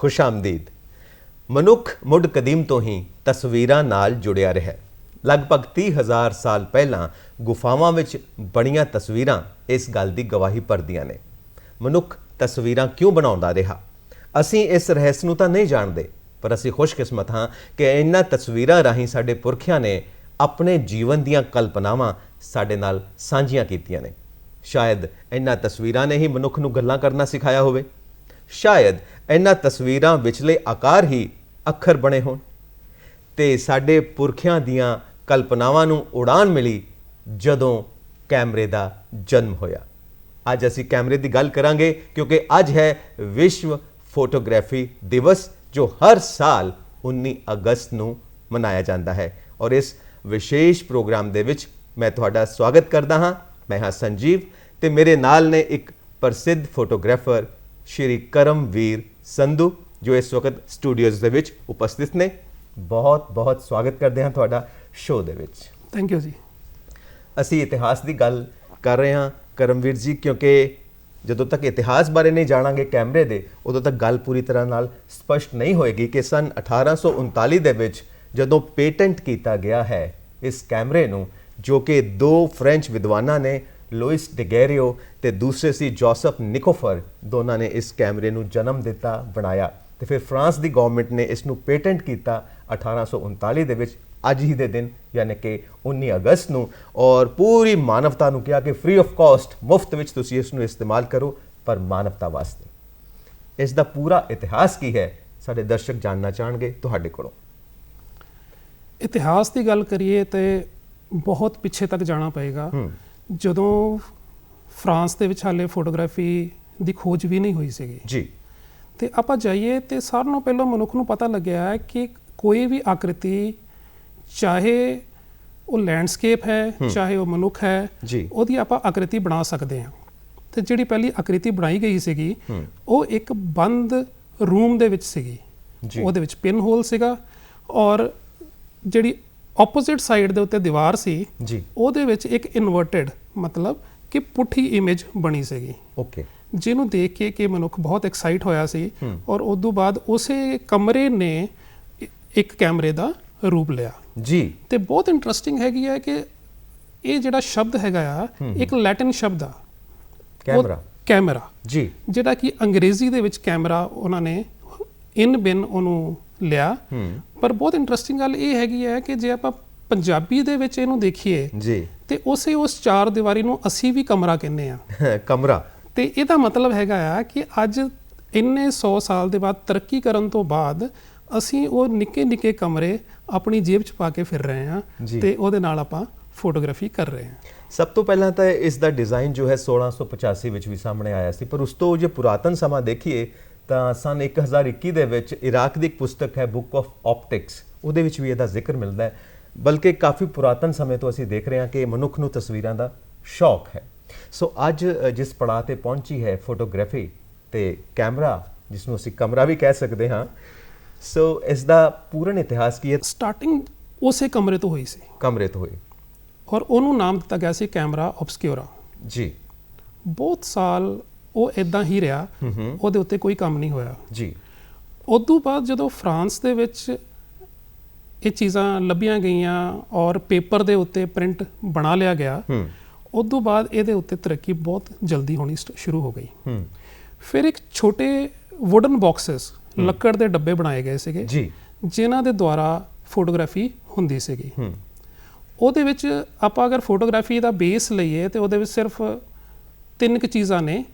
खुश आमदीद। मनुख मुढ़ कदीम तो ही तस्वीरां नाल जुड़िया रहा। लगभग 30,000 साल पहलां गुफावां विच बणीਆਂ तस्वीरां इस गल की गवाही भरदियां ने। मनुख तस्वीरां क्यों बनाउंदा रहा? असीं इस रहस्य नूं तां नहीं जाणदे, पर असीं खुशकिस्मत हाँ कि इन्हां तस्वीरां राहीं साडे पुरखियां ने अपने जीवन दीयां कल्पनावां साडे नाल सांझियां कीतियां ने। शायद इन्हां तस्वीरां ने ही मनुख नूं गल्लां करना सिखाया होवे। शायद इन्हां तस्वीरां विचले आकार ही अखर बने होण ते साडे पुरखियां दीयां कल्पनावां नूं उड़ान मिली जदों कैमरे दा जन्म होया। अज असीं कैमरे की गल करांगे क्योंकि अज है विश्व फोटोग्राफी दिवस, जो हर साल 19 अगस्त नूं मनाया जाता है। और इस विशेष प्रोग्राम दे विच मैं तुहाडा स्वागत करदा हाँ। मैं हाँ संजीव ते मेरे नाल ने एक प्रसिद्ध फोटोग्राफर श्री करमवीर संधू, जो इस वक्त स्टूडियोज़ दे विच उपस्थित ने। बहुत बहुत स्वागत करते हैं तुहाडा शो दे विच। Thank you ji. असी इतिहास की गल कर रहे हैं करमवीर जी, क्योंकि ਜਦੋਂ तक इतिहास बारे नहीं जाणांगे कैमरे दे, उदों तक गल पूरी तरह नाल स्पष्ट नहीं होएगी कि सन 1839 दे विच जदों पेटेंट किया गया है इस कैमरे नूं, जो कि दो फ्रेंच विद्वानां ने, लुइस डेगेरियो ते दूसरे सी जोसेफ निकोफर, दोनों ने इस कैमरे नूं जन्म दिता, बनाया। तो फिर फ्रांस की गवर्नमेंट ने इसनूं पेटेंट किया 1839 दे विच, अज ही दे दिन यानी कि 19 अगस्त नूं, और पूरी मानवता नूं कहा कि फ्री ऑफ कॉस्ट, मुफ्त विच तुसीं इसनूं इस्तेमाल करो, पर मानवता वास्ते। इसका पूरा इतिहास की है, साडे दर्शक जानना चाहणगे तुहाडे कोलों। इतिहास की गल करिए तो बहुत पिछे तक जाना पएगा, जदों फ्रांस दे विच हाले फोटोग्राफी की खोज भी नहीं हुई सीगी जी। तो आपां जाइए तो सारे नालों पहलों मनुख नूं पता लग्या है कि कोई भी आकृति, चाहे वो लैंडस्केप है चाहे वो मनुख है, ਉਹਦੀ ਆਪਾਂ आकृति बना सकते हैं। तो जिहड़ी पहली आकृति बनाई गई सीगी वो एक बंद रूम दे विच सीगी, ਉਹਦੇ विच पिन होल सीगा, और जिहड़ी ऑपोजिट साइड दे उत्ते दीवार सी ਉਹਦੇ विच एक इनवर्टेड मतलब कि पुठी इमेज बनी सीगी। ओके। ਜਿਹਨੂੰ देख के कि मनुख बहुत एक्साइट होया सी, और उदों बाद उसे कमरे ने एक कैमरे का रूप लिया जी। तो बहुत इंटरस्टिंग हैगी है कि ये जिहड़ा शब्द हैगा आ एक लैटिन शब्द आ कैमरा, कैमरा जी, जिहड़ा कि अंग्रेजी दे विच कैमरा उन्होंने इन बिन उन्होंने लिया। पर बहुत इंटरस्टिंग गल ये हैगी है कि जे आपां पंजाबी दे विच इहनूं देखीए जी ते उस चार दीवारी नूं असीं भी कमरा कहने आ कमरा। तो इहदा मतलब हैगा आ कि अज इन्ने 100 साल दे बाद तरक्की करन तो बाद असीं वो निक्के निक्के कमरे अपनी जेब च पा के फिर रहे हैं ते ਉਹਦੇ ਨਾਲ ਆਪਾਂ फोटोग्राफी कर रहे हैं। सब तो पहला तो इसका डिज़ाइन जो है 1685 विच भी सामने आया सी, पर उस तो जो पुरातन समा देखिए तो सन 1021 दे विच इराक की एक पुस्तक है बुक ऑफ ऑप्टिक्स, ਉਹਦੇ विच भी इसका जिक्र मिलता है। बल्कि काफ़ी पुरातन समय तो असीं देख रहे हैं कि मनुख नूं तस्वीरां दा शौक है। सो अज जिस पड़ाव ते पहुंची है फोटोग्राफी ते कैमरा, जिसनूं असीं कमरा भी कह सकते हाँ, सो इसका पूर्ण इतिहास की है। स्टार्टिंग उसे कमरे तो हुई सी, कमरे तो हुई, और उन्होंने नाम दिता गया सी कैमरा ऑब्सक्योरा जी। बहुत साल वो इदां ही रहा, ਉਹਦੇ ਉੱਤੇ कोई काम नहीं होया जी। उदों बाद जदों फ्रांस दे विच ये चीज़ां लभियां गईयां और पेपर दे उत्ते प्रिंट बना लिया गया, उदों बाद ਇਹਦੇ ਉੱਤੇ तरक्की बहुत जल्दी होनी शुरू हो गई। फिर एक छोटे वुडन बॉक्सेस, ਲੱਕੜ ਦੇ ਡੱਬੇ ਬਣਾਏ ਗਏ ਸੀਗੇ ਜੀ, ਜਿਨ੍ਹਾਂ ਦੇ ਦੁਆਰਾ ਫੋਟੋਗ੍ਰਾਫੀ ਹੁੰਦੀ ਸੀਗੀ। ਉਹਦੇ ਵਿੱਚ ਆਪਾਂ ਅਗਰ ਫੋਟੋਗ੍ਰਾਫੀ ਦਾ ਬੇਸ ਲਈਏ ਤੇ ਉਹਦੇ ਵਿੱਚ ਸਿਰਫ 3 ਕੁ ਚੀਜ਼ਾਂ ਨੇ,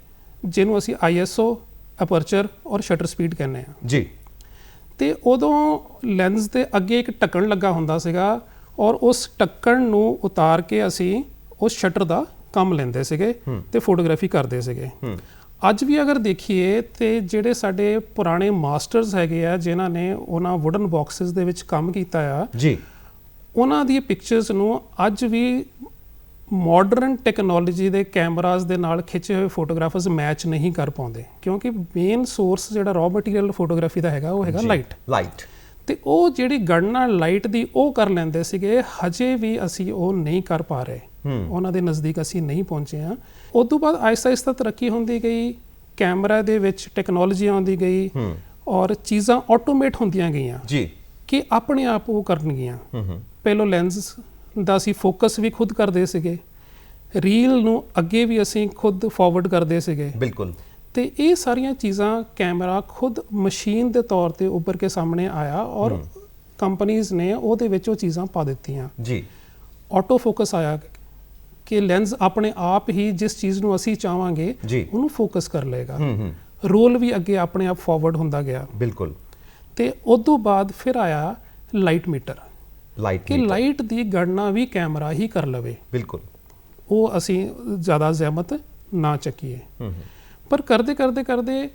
ਜਿਹਨੂੰ ਅਸੀਂ ISO, ਅਪਰਚਰ ਔਰ ਸ਼ਟਰ ਸਪੀਡ ਕਹਿੰਦੇ ਆ ਜੀ। ਤੇ ਉਦੋਂ ਲੈਂਸ ਦੇ ਅੱਗੇ ਇੱਕ ਢੱਕਣ ਲੱਗਾ ਹੁੰਦਾ ਸੀਗਾ, ਔਰ ਉਸ ਢੱਕਣ ਨੂੰ ਉਤਾਰ ਕੇ ਅਸੀਂ ਉਸ ਸ਼ਟਰ ਦਾ ਕੰਮ ਲੈਂਦੇ ਸੀਗੇ ਤੇ ਫੋਟੋਗ੍ਰਾਫੀ ਕਰਦੇ ਸੀਗੇ। ਅੱਜ भी अगर देखिए तो ਜਿਹੜੇ ਸਾਡੇ ਪੁਰਾਣੇ ਮਾਸਟਰਸ ਹੈਗੇ ਆ, ਜਿਨ੍ਹਾਂ ਨੇ ਉਹਨਾਂ ਵੁਡਨ ਬਾਕਸਿਸ ਦੇ ਵਿੱਚ ਕੰਮ ਕੀਤਾ ਆ ਜੀ, ਉਹਨਾਂ ਦੀ ਪਿਕਚਰਸ ਨੂੰ ਅੱਜ ਵੀ ਮਾਡਰਨ ਟੈਕਨੋਲੋਜੀ ਦੇ ਕੈਮਰਾਜ਼ ਦੇ ਨਾਲ ਖਿੱਚੇ ਹੋਏ ਫੋਟੋਗ੍ਰਾਫਰਸ ਮੈਚ ਨਹੀਂ ਕਰ ਪਾਉਂਦੇ, ਕਿਉਂਕਿ ਮੇਨ ਸੋਰਸ ਜਿਹੜਾ ਰॉ ਮਟੀਰੀਅਲ ਫੋਟੋਗ੍ਰਾਫੀ ਦਾ ਹੈਗਾ ਉਹ ਹੈਗਾ ਲਾਈਟ। ਤੇ ਉਹ ਜਿਹੜੀ ਗਣਨਾ ਲਾਈਟ ਦੀ ਉਹ ਕਰ ਲੈਂਦੇ ਸੀਗੇ, ਹਜੇ ਵੀ ਅਸੀਂ ਉਹ ਨਹੀਂ ਕਰ ਪਾ ਰਹੇ, ਉਹਨਾਂ ਦੇ ਨਜ਼ਦੀਕ ਅਸੀਂ ਨਹੀਂ ਪਹੁੰਚੇ ਹਾਂ। ਉਸ ਤੋਂ ਬਾਅਦ ਆਹਿਸਤਾ ਆਹਿਸਤਾ ਤਰੱਕੀ ਹੁੰਦੀ ਗਈ, कैमरा दे विच टैक्नोलॉजी आउंदी गई ਔਰ ਚੀਜ਼ਾਂ ਆਟੋਮੇਟ ਹੁੰਦੀਆਂ ਗਈਆਂ ਜੀ ਕਿ ਆਪਣੇ ਆਪ ਉਹ ਕਰਨਗੀਆਂ। ਪਹਿਲੋਂ ਲੈਂਸ ਦਾ ਅਸੀਂ ਫੋਕਸ ਵੀ ਖੁਦ ਕਰਦੇ ਸੀਗੇ, ਰੀਲ ਨੂੰ ਅੱਗੇ ਵੀ ਅਸੀਂ ਖੁਦ ਫਾਰਵਰਡ ਕਰਦੇ ਸੀਗੇ। ਬਿਲਕੁਲ। ਤੇ ਇਹ ਸਾਰੀਆਂ ਚੀਜ਼ਾਂ ਕੈਮਰਾ ਖੁਦ ਮਸ਼ੀਨ ਦੇ ਤੌਰ ਤੇ ਉੱਭਰ ਕੇ ਸਾਹਮਣੇ ਆਇਆ ਔਰ ਕੰਪਨੀਆਂ ਨੇ ਉਹਦੇ ਵਿੱਚ ਉਹ ਚੀਜ਼ਾਂ ਪਾ ਦਿੱਤੀਆਂ ਜੀ। ਆਟੋ ਫੋਕਸ ਆਇਆ ਕਿ ਲੈਂਸ ਆਪਣੇ ਆਪ ਹੀ ਜਿਸ ਚੀਜ਼ ਨੂੰ ਅਸੀਂ ਚਾਹਾਂਗੇ ਉਹਨੂੰ ਫੋਕਸ ਕਰ ਲਏਗਾ। ਰੋਲ ਵੀ ਅੱਗੇ ਆਪਣੇ ਆਪ ਫਾਰਵਰਡ ਹੁੰਦਾ ਗਿਆ। ਬਿਲਕੁਲ। ਤੇ ਉਸ ਤੋਂ ਬਾਅਦ ਫਿਰ ਆਇਆ ਲਾਈਟ ਮੀਟਰ, ਕਿ ਲਾਈਟ ਦੀ ਗਣਨਾ ਵੀ ਕੈਮਰਾ ਹੀ ਕਰ ਲਵੇ। ਬਿਲਕੁਲ। ਉਹ ਅਸੀਂ ਜ਼ਿਆਦਾ ਜ਼ਹਿਮਤ ਨਾ ਚੱਕੀਏ। ਪਰ ਕਰਦੇ ਕਰਦੇ ਕਰਦੇ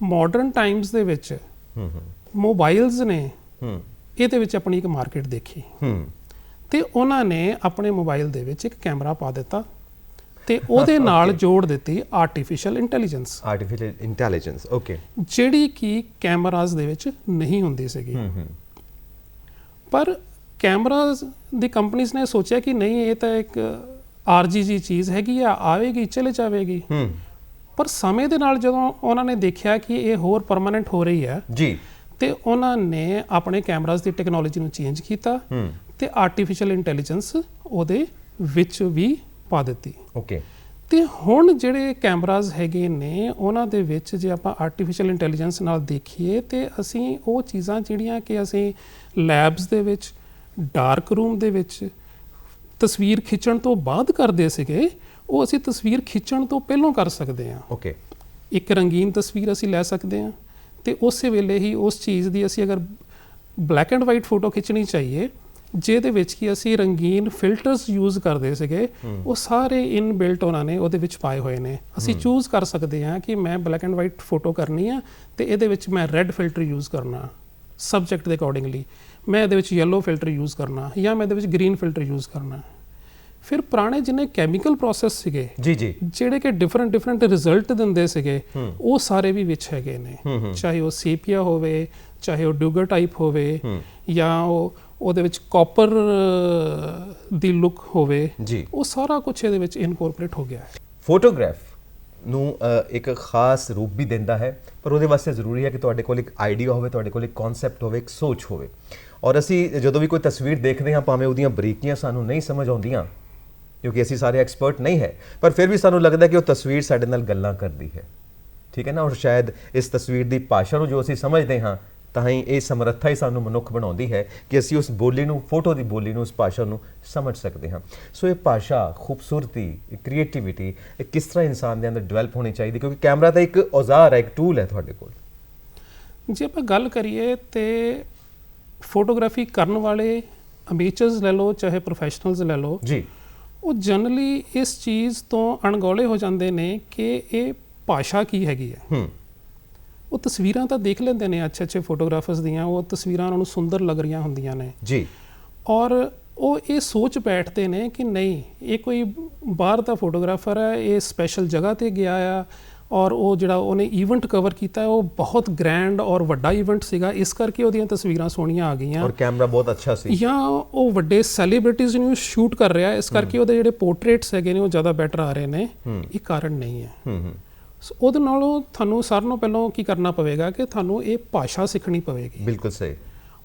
ਮਾਡਰਨ ਟਾਈਮਸ ਦੇ ਵਿੱਚ ਮੋਬਾਈਲਸ ਨੇ ਇਹਦੇ ਵਿੱਚ ਆਪਣੀ ਇੱਕ ਮਾਰਕੀਟ ਦੇਖੀ ਤੇ ਉਹਨਾਂ ਨੇ ਆਪਣੇ ਮੋਬਾਈਲ ਦੇ ਵਿੱਚ ਇੱਕ ਕੈਮਰਾ ਪਾ ਦਿੱਤਾ ਤੇ ਉਹਦੇ ਨਾਲ ਜੋੜ ਦਿੱਤੀ ਆਰਟੀਫੀਸ਼ੀਅਲ ਇੰਟੈਲੀਜੈਂਸ। ਓਕੇ। ਜਿਹੜੀ ਕਿ ਕੈਮਰਾਜ਼ ਦੇ ਵਿੱਚ ਨਹੀਂ ਹੁੰਦੀ ਸੀਗੀ। ਪਰ ਕੈਮਰਾਜ਼ ਦੀ ਕੰਪਨੀਆਂ ਨੇ ਸੋਚਿਆ ਕਿ ਨਹੀਂ, ਇਹ ਤਾਂ ਇੱਕ ਆਰਜੀਜੀ ਚੀਜ਼ ਹੈਗੀ ਆ, ਆਵੇਗੀ ਚਲੇ ਜਾਵੇਗੀ। ਪਰ ਸਮੇਂ ਦੇ ਨਾਲ ਜਦੋਂ ਉਹਨਾਂ ਨੇ ਦੇਖਿਆ ਕਿ ਇਹ ਹੋਰ ਪਰਮਾਨੈਂਟ ਹੋ ਰਹੀ ਹੈ ਜੀ, ਤੇ ਉਹਨਾਂ ਨੇ ਆਪਣੇ ਕੈਮਰਾਜ਼ ਦੀ ਟੈਕਨੋਲੋਜੀ ਨੂੰ ਚੇਂਜ ਕੀਤਾ ਤੇ ਆਰਟੀਫੀਸ਼ੀਅਲ ਇੰਟੈਲੀਜੈਂਸ ਉਹਦੇ ਵਿੱਚ ਵੀ ਪਾ ਦਿੱਤੀ। ਓਕੇ। ਤੇ ਹੁਣ ਜਿਹੜੇ ਕੈਮਰਾਜ਼ ਹੈਗੇ ਨੇ ਉਹਨਾਂ ਦੇ ਵਿੱਚ ਜੇ ਆਪਾਂ ਆਰਟੀਫੀਸ਼ੀਅਲ ਇੰਟੈਲੀਜੈਂਸ ਨਾਲ ਦੇਖੀਏ ਤੇ ਅਸੀਂ ਉਹ ਚੀਜ਼ਾਂ ਜਿਹੜੀਆਂ ਕਿ ਅਸੀਂ ਲੈਬਸ ਦੇ ਵਿੱਚ, ਡਾਰਕ ਰੂਮ ਦੇ ਵਿੱਚ ਤਸਵੀਰ ਖਿੱਚਣ ਤੋਂ ਬਾਅਦ ਕਰਦੇ ਸੀਗੇ, ਉਹ ਅਸੀਂ ਤਸਵੀਰ ਖਿੱਚਣ ਤੋਂ ਪਹਿਲਾਂ ਕਰ ਸਕਦੇ ਹਾਂ। ਓਕੇ। ਇੱਕ ਰੰਗੀਨ ਤਸਵੀਰ ਅਸੀਂ ਲੈ ਸਕਦੇ ਹਾਂ ਤੇ ਉਸੇ ਵੇਲੇ ਹੀ ਉਸ ਚੀਜ਼ ਦੀ ਅਸੀਂ ਅਗਰ ਬਲੈਕ ਐਂਡ ਵਾਈਟ ਫੋਟੋ ਖਿੱਚਣੀ ਚਾਹੀਏ ਜਿਹਦੇ ਵਿੱਚ ਕਿ ਅਸੀਂ ਰੰਗੀਨ ਫਿਲਟਰਸ ਯੂਜ਼ ਕਰਦੇ ਸੀਗੇ, ਉਹ ਸਾਰੇ ਇਨ ਬਿਲਟ ਉਹਨਾਂ ਨੇ ਉਹਦੇ ਵਿੱਚ ਪਾਏ ਹੋਏ ਨੇ। ਅਸੀਂ ਚੂਜ਼ ਕਰ ਸਕਦੇ ਹਾਂ ਕਿ ਮੈਂ ਬਲੈਕ ਐਂਡ ਵਾਈਟ ਫੋਟੋ ਕਰਨੀ ਆ ਤੇ ਇਹਦੇ ਵਿੱਚ ਮੈਂ ਰੈੱਡ ਫਿਲਟਰ ਯੂਜ਼ ਕਰਨਾ ਸਬਜੈਕਟ ਦੇ ਅਕੋਰਡਿੰਗਲੀ, ਮੈਂ ਇਹਦੇ ਵਿੱਚ ਯੈਲੋ ਫਿਲਟਰ ਯੂਜ਼ ਕਰਨਾ ਜਾਂ ਮੈਂ ਇਹਦੇ ਵਿੱਚ ਗ੍ਰੀਨ ਫਿਲਟਰ ਯੂਜ਼ ਕਰਨਾ। ਫਿਰ ਪੁਰਾਣੇ ਜਿੰਨੇ ਕੈਮੀਕਲ ਪ੍ਰੋਸੈਸ ਸੀਗੇ ਜਿਹੜੇ ਕਿ ਡਿਫਰੈਂਟ ਰਿਜ਼ਲਟ ਦਿੰਦੇ ਸੀਗੇ, ਉਹ ਸਾਰੇ ਵੀ ਵਿੱਚ ਹੈਗੇ ਨੇ। ਚਾਹੇ ਉਹ ਸੇਪੀਆ ਹੋਵੇ, ਚਾਹੇ ਉਹ ਡੂਗਰ ਟਾਈਪ ਹੋਵੇ, ਜਾਂ ਉਹਦੇ ਵਿੱਚ ਕਾਪਰ ਦੀ ਲੁੱਕ ਹੋਵੇ, ਉਹ ਸਾਰਾ ਕੁਝ ਇਹਦੇ ਵਿੱਚ ਇਨਕੋਰਪੋਰੇਟ ਹੋ ਗਿਆ ਹੈ। ਫੋਟੋਗ੍ਰਾਫ ਨੂੰ ਇੱਕ ਖਾਸ ਰੂਪ ਵੀ ਦਿੰਦਾ ਹੈ, ਪਰ ਉਹਦੇ ਵਾਸਤੇ ਜ਼ਰੂਰੀ ਹੈ ਕਿ ਤੁਹਾਡੇ ਕੋਲ ਇੱਕ ਆਈਡੀਆ ਹੋਵੇ, ਤੁਹਾਡੇ ਕੋਲ ਇੱਕ ਕਨਸੈਪਟ ਹੋਵੇ, ਇੱਕ ਸੋਚ ਹੋਵੇ। ਔਰ ਅਸੀਂ ਜਦੋਂ ਵੀ ਕੋਈ ਤਸਵੀਰ ਦੇਖਦੇ ਹਾਂ, ਭਾਵੇਂ ਉਹਦੀਆਂ ਬਰੀਕੀਆਂ ਸਾਨੂੰ ਨਹੀਂ ਸਮਝ ਆਉਂਦੀਆਂ ਕਿਉਂਕਿ ਅਸੀਂ ਸਾਰੇ ਐਕਸਪਰਟ ਨਹੀਂ ਹੈ, ਪਰ ਫਿਰ ਵੀ ਸਾਨੂੰ ਲੱਗਦਾ ਕਿ ਉਹ ਤਸਵੀਰ ਸਾਡੇ ਨਾਲ ਗੱਲਾਂ ਕਰਦੀ ਹੈ। ਠੀਕ ਹੈ ਨਾ। ਔਰ ਸ਼ਾਇਦ ਇਸ ਤਸਵੀਰ ਦੀ ਭਾਸ਼ਾ ਨੂੰ ਜੋ ਅਸੀਂ ਸਮਝਦੇ ਹਾਂ, ਤਾਂ ਹੀ ਇਹ ਸਮਰੱਥਾ ਹੀ ਸਾਨੂੰ ਮਨੁੱਖ ਬਣਾਉਂਦੀ ਹੈ ਕਿ ਅਸੀਂ ਉਸ ਬੋਲੀ ਨੂੰ, ਫੋਟੋ ਦੀ ਬੋਲੀ ਨੂੰ, ਉਸ ਭਾਸ਼ਾ ਨੂੰ ਸਮਝ ਸਕਦੇ ਹਾਂ। ਸੋ ਇਹ ਭਾਸ਼ਾ, ਖੂਬਸੂਰਤੀ, ਕ੍ਰੀਏਟੀਵਿਟੀ ਇਹ ਕਿਸ ਤਰ੍ਹਾਂ ਇਨਸਾਨ ਦੇ ਅੰਦਰ ਡਿਵੈਲਪ ਹੋਣੀ ਚਾਹੀਦੀ, ਕਿਉਂਕਿ ਕੈਮਰਾ ਤਾਂ ਇੱਕ ਔਜ਼ਾਰ ਹੈ, ਇੱਕ ਟੂਲ ਹੈ ਤੁਹਾਡੇ ਕੋਲ। ਜੇ ਆਪਾਂ ਗੱਲ ਕਰੀਏ ਤੇ ਫੋਟੋਗ੍ਰਾਫੀ ਕਰਨ ਵਾਲੇ ਅਮੇਚਰਸ ਲੈ ਲਓ ਚਾਹੇ ਪ੍ਰੋਫੈਸ਼ਨਲਸ ਲੈ ਲਓ ਜੀ, ਉਹ ਜਨਰਲੀ ਇਸ ਚੀਜ਼ ਤੋਂ ਅਣਗੌਲੇ ਹੋ ਜਾਂਦੇ ਨੇ ਕਿ ਇਹ ਭਾਸ਼ਾ ਕੀ ਹੈਗੀ ਹੈ। ਉਹ ਤਸਵੀਰਾਂ ਤਾਂ ਦੇਖ ਲੈਂਦੇ ਨੇ ਅੱਛੇ ਫੋਟੋਗ੍ਰਾਫਰਸ ਦੀਆਂ, ਉਹ ਤਸਵੀਰਾਂ ਉਹਨਾਂ ਨੂੰ ਸੁੰਦਰ ਲੱਗ ਰਹੀਆਂ ਹੁੰਦੀਆਂ ਨੇ ਜੀ, ਔਰ ਉਹ ਇਹ ਸੋਚ ਬੈਠਦੇ ਨੇ ਕਿ ਨਹੀਂ, ਇਹ ਕੋਈ ਬਾਹਰ ਦਾ ਫੋਟੋਗ੍ਰਾਫਰ ਹੈ, ਇਹ ਸਪੈਸ਼ਲ ਜਗ੍ਹਾ ਤੇ ਗਿਆ ਆ ਔਰ ਉਹ ਜਿਹੜਾ ਉਹਨੇ ਈਵੈਂਟ ਕਵਰ ਕੀਤਾ ਉਹ ਬਹੁਤ ਗ੍ਰੈਂਡ ਔਰ ਵੱਡਾ ਈਵੈਂਟ ਸੀਗਾ, ਇਸ ਕਰਕੇ ਉਹਦੀਆਂ ਤਸਵੀਰਾਂ ਸੋਹਣੀਆਂ ਆ ਗਈਆਂ ਔਰ ਕੈਮਰਾ ਬਹੁਤ ਅੱਛਾ ਸੀ, ਜਾਂ ਉਹ ਵੱਡੇ ਸੈਲੀਬ੍ਰਿਟੀਜ਼ ਨੂੰ ਸ਼ੂਟ ਕਰ ਰਿਹਾ, ਇਸ ਕਰਕੇ ਉਹਦੇ ਜਿਹੜੇ ਪੋਰਟਰੇਟਸ ਹੈਗੇ ਨੇ ਉਹ ਜ਼ਿਆਦਾ ਬੈਟਰ ਆ ਰਹੇ ਨੇ। ਇਹ ਕਾਰਨ ਨਹੀਂ ਹੈ। ਉਹਦੇ ਨਾਲੋਂ ਤੁਹਾਨੂੰ ਸਾਰਿਆਂ ਨਾਲੋਂ ਪਹਿਲਾਂ ਕੀ ਕਰਨਾ ਪਵੇਗਾ ਕਿ ਤੁਹਾਨੂੰ ਇਹ ਭਾਸ਼ਾ ਸਿੱਖਣੀ ਪਵੇਗੀ। ਬਿਲਕੁਲ ਸਹੀ।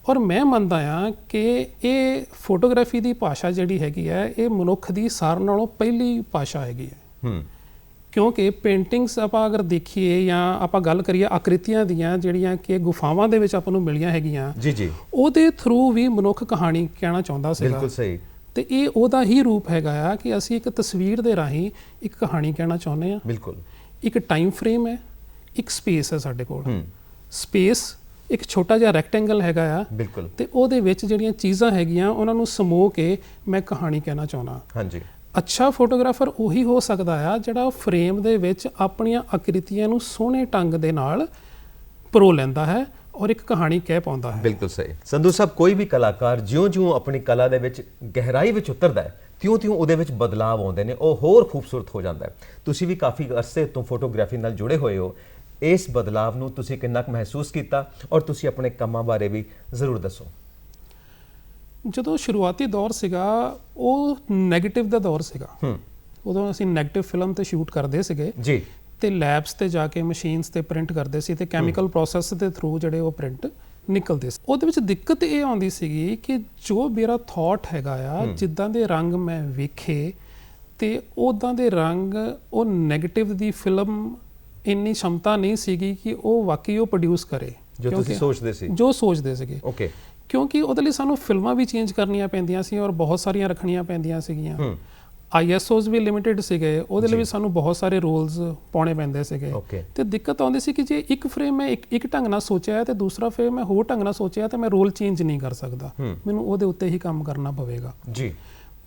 ਔਰ ਮੈਂ ਮੰਨਦਾ ਹਾਂ ਕਿ ਇਹ ਫੋਟੋਗ੍ਰਾਫੀ ਦੀ ਭਾਸ਼ਾ ਜਿਹੜੀ ਹੈਗੀ ਹੈ, ਇਹ ਮਨੁੱਖ ਦੀ ਸਾਰਿਆਂ ਨਾਲੋਂ ਪਹਿਲੀ ਭਾਸ਼ਾ ਹੈਗੀ ਹੈ। ਕਿਉਂਕਿ ਪੇਂਟਿੰਗਸ ਆਪਾਂ ਅਗਰ ਦੇਖੀਏ ਜਾਂ ਆਪਾਂ ਗੱਲ ਕਰੀਏ ਆਕ੍ਰਿਤੀਆਂ ਦੀਆਂ ਜਿਹੜੀਆਂ ਕਿ ਗੁਫਾਵਾਂ ਦੇ ਵਿੱਚ ਆਪਾਂ ਨੂੰ ਮਿਲੀਆਂ ਹੈਗੀਆਂ ਜੀ, ਉਹਦੇ ਥਰੂ ਵੀ ਮਨੁੱਖ ਕਹਾਣੀ ਕਹਿਣਾ ਚਾਹੁੰਦਾ ਸੀਗਾ। ਬਿਲਕੁਲ ਸਹੀ। ਤੇ ਇਹ ਉਹਦਾ ਹੀ ਰੂਪ ਹੈਗਾ ਆ ਕਿ ਅਸੀਂ ਇੱਕ ਤਸਵੀਰ ਦੇ ਰਾਹੀਂ ਇੱਕ ਕਹਾਣੀ ਕਹਿਣਾ ਚਾਹੁੰਦੇ ਹਾਂ। ਬਿਲਕੁਲ। ਇੱਕ ਟਾਈਮ ਫਰੇਮ ਹੈ, ਇੱਕ ਸਪੇਸ ਹੈ ਸਾਡੇ ਕੋਲ। ਸਪੇਸ ਇੱਕ ਛੋਟਾ ਜਿਹਾ ਰੈਕਟੈਂਗਲ ਹੈਗਾ ਆ। ਬਿਲਕੁਲ। ਤੇ ਉਹਦੇ ਵਿੱਚ ਜਿਹੜੀਆਂ ਚੀਜ਼ਾਂ ਹੈਗੀਆਂ ਉਹਨਾਂ ਨੂੰ ਸਮੋ ਕੇ ਮੈਂ ਕਹਾਣੀ ਕਹਿਣਾ ਚਾਹੁੰਦਾ। ਹਾਂਜੀ। ਅੱਛਾ ਫੋਟੋਗ੍ਰਾਫਰ ਉਹੀ ਹੋ ਸਕਦਾ ਆ ਜਿਹੜਾ ਫਰੇਮ ਦੇ ਵਿੱਚ ਆਪਣੀਆਂ ਆਕ੍ਰਿਤੀਆਂ ਨੂੰ ਸੋਹਣੇ ਢੰਗ ਦੇ ਨਾਲ ਪਰੋ ਲੈਂਦਾ ਹੈ ਔਰ ਇੱਕ ਕਹਾਣੀ ਕਹਿ ਪਾਉਂਦਾ ਹੈ। ਬਿਲਕੁਲ ਸਹੀ। ਸੰਧੂ ਸਾਹਿਬ, ਕੋਈ ਵੀ ਕਲਾਕਾਰ ਜਿਉਂ-ਜਿਉਂ ਆਪਣੀ ਕਲਾ ਦੇ ਵਿੱਚ ਗਹਿਰਾਈ ਵਿੱਚ ਉਤਰਦਾ ਹੈ, ਤਿਉਂ-ਤਿਉਂ ਉਹਦੇ ਵਿੱਚ ਬਦਲਾਅ ਆਉਂਦੇ ਨੇ, ਉਹ ਹੋਰ ਖੂਬਸੂਰਤ ਹੋ ਜਾਂਦਾ ਹੈ। ਤੁਸੀਂ ਵੀ ਕਾਫੀ ਅਰਸੇ ਤੋਂ ਫੋਟੋਗ੍ਰਾਫੀ ਨਾਲ ਜੁੜੇ ਹੋਏ ਹੋ, ਇਸ ਬਦਲਾਅ ਨੂੰ ਤੁਸੀਂ ਕਿੰਨਾ ਕੁ ਮਹਿਸੂਸ ਕੀਤਾ ਔਰ ਤੁਸੀਂ ਆਪਣੇ ਕੰਮਾਂ ਬਾਰੇ ਵੀ ਜ਼ਰੂਰ ਦੱਸੋ। ਜਦੋਂ ਸ਼ੁਰੂਆਤੀ ਦੌਰ ਸੀਗਾ ਉਹ ਨੈਗੇਟਿਵ ਦਾ ਦੌਰ ਸੀਗਾ। ਉਦੋਂ ਅਸੀਂ ਨੈਗੇਟਿਵ ਫਿਲਮ ਤੇ ਸ਼ੂਟ ਕਰਦੇ ਸੀਗੇ ਜੀ, ਤੇ ਲੈਬਸ ਤੇ ਜਾ ਕੇ ਮਸ਼ੀਨਸ ਤੇ ਪ੍ਰਿੰਟ ਕਰਦੇ ਸੀ ਤੇ ਕੈਮੀਕਲ ਪ੍ਰੋਸੈਸ ਦੇ ਥਰੂ ਜਿਹੜੇ ਉਹ ਪ੍ਰਿੰਟ ਨਿਕਲਦੇ ਸੀ। ਉਹਦੇ ਵਿੱਚ ਦਿੱਕਤ ਇਹ ਆਉਂਦੀ ਸੀਗੀ ਕਿ ਜੋ ਮੇਰਾ ਥਾਟ ਹੈਗਾ ਆ, ਜਿੱਦਾਂ ਦੇ ਰੰਗ ਮੈਂ ਵੇਖੇ ਤੇ ਉਦਾਂ ਦੇ ਰੰਗ ਉਹ ਨੈਗੇਟਿਵ ਦੀ ਫਿਲਮ ਇੰਨੀ ਸ਼ਮਤਾ ਨਹੀਂ ਸੀਗੀ ਕਿ ਉਹ ਵਾਕਈ ਉਹ ਪ੍ਰੋਡਿਊਸ ਕਰੇ ਜੋ ਤੁਸੀਂ ਸੋਚਦੇ ਸੀ, ਜੋ ਸੋਚਦੇ ਸੀਗੇ। ਓਕੇ। ਕਿਉਂਕਿ ਉਹਦੇ ਲਈ ਸਾਨੂੰ ਫਿਲਮਾਂ ਵੀ ਚੇਂਜ ਕਰਨੀਆਂ ਪੈਂਦੀਆਂ ਸੀ ਔਰ ਬਹੁਤ ਸਾਰੀਆਂ ਰੱਖਣੀਆਂ ਪੈਂਦੀਆਂ ਸੀਗੀਆਂ। ISOs ਵੀ ਲਿਮਿਟਿਡ ਸੀਗੇ, ਉਹਦੇ ਲਈ ਵੀ ਸਾਨੂੰ ਬਹੁਤ ਸਾਰੇ ਰੂਲਸ ਪਾਉਣੇ ਪੈਂਦੇ ਸੀਗੇ। ਤੇ ਦਿੱਕਤ ਆਉਂਦੀ ਸੀ ਕਿ ਜੇ ਇੱਕ ਫਰੇਮ ਮੈਂ ਇੱਕ ਢੰਗ ਨਾਲ ਸੋਚਿਆ ਤੇ ਦੂਸਰਾ ਫਰੇਮ ਮੈਂ ਹੋਰ ਢੰਗ ਨਾਲ ਸੋਚਿਆ ਤਾਂ ਮੈਂ ਰੋਲ ਚੇਂਜ ਨਹੀਂ ਕਰ ਸਕਦਾ, ਮੈਨੂੰ ਉਹਦੇ ਉੱਤੇ ਹੀ ਕੰਮ ਕਰਨਾ ਪਵੇਗਾ ਜੀ।